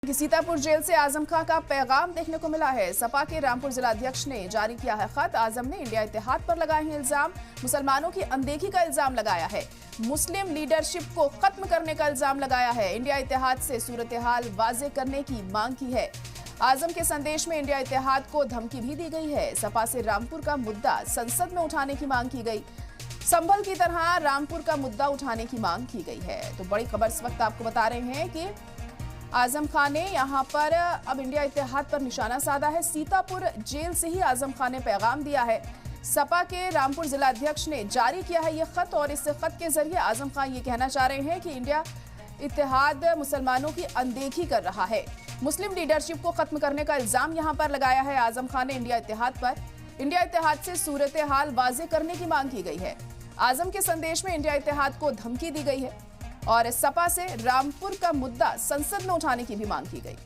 Sitapur jail से आजम खां का पैगाम देखने को मिला है। सपा के रामपुर जिलाध्यक्ष ने जारी किया है खत। आजम ने इंडिया इत्तेहाद पर लगाए हैं इल्जाम। मुसलमानों की अनदेखी का इल्जाम लगाया है। मुस्लिम लीडरशिप को खत्म करने का इल्जाम लगाया है। इंडिया इत्तेहाद से सूरत हाल वाजे करने की मांग की है। आजम के संदेश में इंडिया इत्तेहाद को धमकी भी दी गई है। सपा से रामपुर का मुद्दा संसद में उठाने की मांग की गई। संभल की तरह रामपुर का मुद्दा उठाने की मांग की गई है। तो बड़ी खबर इस वक्त आपको बता रहे हैं कि आजम खान ने यहां पर अब इंडिया इत्तेहाद पर निशाना साधा है। सीतापुर जेल से ही आजम खान ने पैगाम दिया है। सपा के रामपुर जिलाध्यक्ष ने जारी किया है ये खत और इस खत के जरिए आजम खान ये कहना चाह रहे हैं कि इंडिया इत्तेहाद मुसलमानों की अनदेखी कर रहा है। मुस्लिम लीडरशिप को खत्म करने का इल्जाम यहां पर लगाया है आजम खान ने इंडिया इत्तेहाद पर। इंडिया इत्तेहाद से सूरत हाल वाजे करने की मांग की गई है। आजम के संदेश में इंडिया इत्तेहाद को धमकी दी गई है और सपा से रामपुर का मुद्दा संसद में उठाने की भी मांग की गई।